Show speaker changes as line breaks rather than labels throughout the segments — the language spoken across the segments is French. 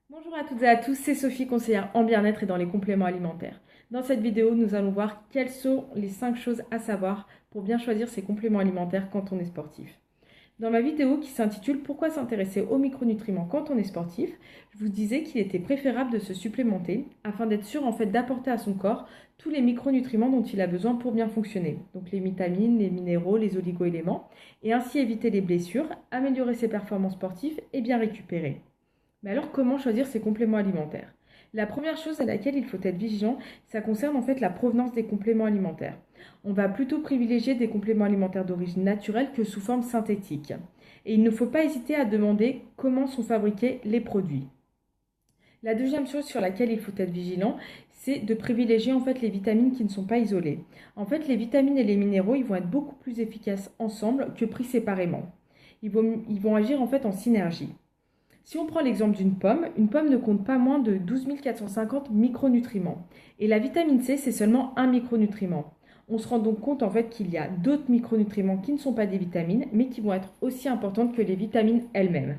Bonjour à toutes et à tous, c'est Sophie, conseillère en bien-être et dans les compléments alimentaires. Dans cette vidéo, nous allons voir quelles sont les 5 choses à savoir pour bien choisir ses compléments alimentaires quand on est sportif. Dans ma vidéo qui s'intitule Pourquoi s'intéresser aux micronutriments quand on est sportif, je vous disais qu'il était préférable de se supplémenter afin d'être sûr d'apporter à son corps tous les micronutriments dont il a besoin pour bien fonctionner. Donc les vitamines, les minéraux, les oligo-éléments et ainsi éviter les blessures, améliorer ses performances sportives et bien récupérer. Mais alors, comment choisir ces compléments alimentaires? La première chose à laquelle il faut être vigilant, ça concerne la provenance des compléments alimentaires. On va plutôt privilégier des compléments alimentaires d'origine naturelle que sous forme synthétique. Et il ne faut pas hésiter à demander comment sont fabriqués les produits. La deuxième chose sur laquelle il faut être vigilant, c'est de privilégier les vitamines qui ne sont pas isolées. Les vitamines et les minéraux, ils vont être beaucoup plus efficaces ensemble que pris séparément. Ils vont agir en synergie. Si on prend l'exemple une pomme ne compte pas moins de 12 450 micronutriments. Et la vitamine C, c'est seulement un micronutriment. On se rend donc compte qu'il y a d'autres micronutriments qui ne sont pas des vitamines, mais qui vont être aussi importantes que les vitamines elles-mêmes.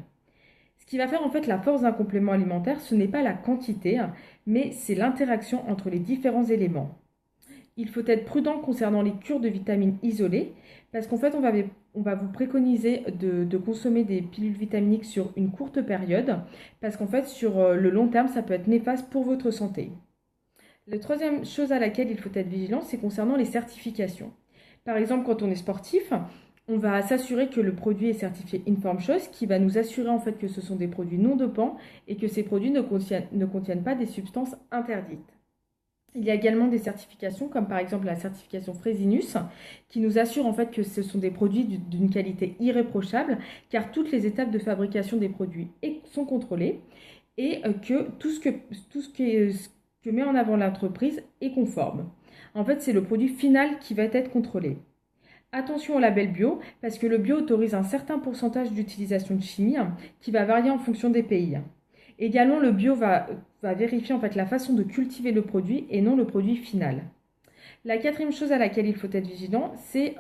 Ce qui va faire la force d'un complément alimentaire, ce n'est pas la quantité, mais c'est l'interaction entre les différents éléments. Il faut être prudent concernant les cures de vitamines isolées, parce on va vous préconiser de consommer des pilules vitaminiques sur une courte période, parce sur le long terme, ça peut être néfaste pour votre santé. La troisième chose à laquelle il faut être vigilant, c'est concernant les certifications. Par exemple, quand on est sportif, on va s'assurer que le produit est certifié Inform Choice, qui va nous assurer que ce sont des produits non dopants et que ces produits ne contiennent pas des substances interdites. Il y a également des certifications, comme par exemple la certification Fresenius, qui nous assure que ce sont des produits d'une qualité irréprochable, car toutes les étapes de fabrication des produits sont contrôlées et que tout ce que met en avant l'entreprise est conforme. C'est le produit final qui va être contrôlé. Attention au label bio, parce que le bio autorise un certain pourcentage d'utilisation de chimie qui va varier en fonction des pays. Également, le bio va vérifier la façon de cultiver le produit et non le produit final. La quatrième chose à laquelle il faut être vigilant, c'est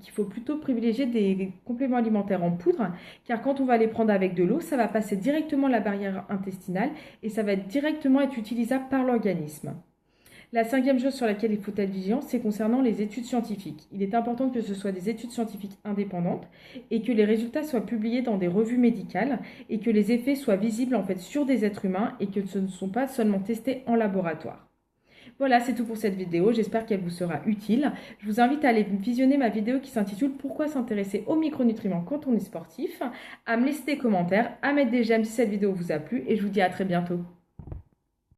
qu'il faut plutôt privilégier des compléments alimentaires en poudre, car quand on va les prendre avec de l'eau, ça va passer directement la barrière intestinale et ça va directement être utilisable par l'organisme. La cinquième chose sur laquelle il faut être vigilant, c'est concernant les études scientifiques. Il est important que ce soit des études scientifiques indépendantes et que les résultats soient publiés dans des revues médicales et que les effets soient visibles sur des êtres humains et que ce ne sont pas seulement testés en laboratoire. Voilà, c'est tout pour cette vidéo. J'espère qu'elle vous sera utile. Je vous invite à aller visionner ma vidéo qui s'intitule Pourquoi s'intéresser aux micronutriments quand on est sportif, à me laisser des commentaires, à mettre des j'aime si cette vidéo vous a plu et je vous dis à très bientôt.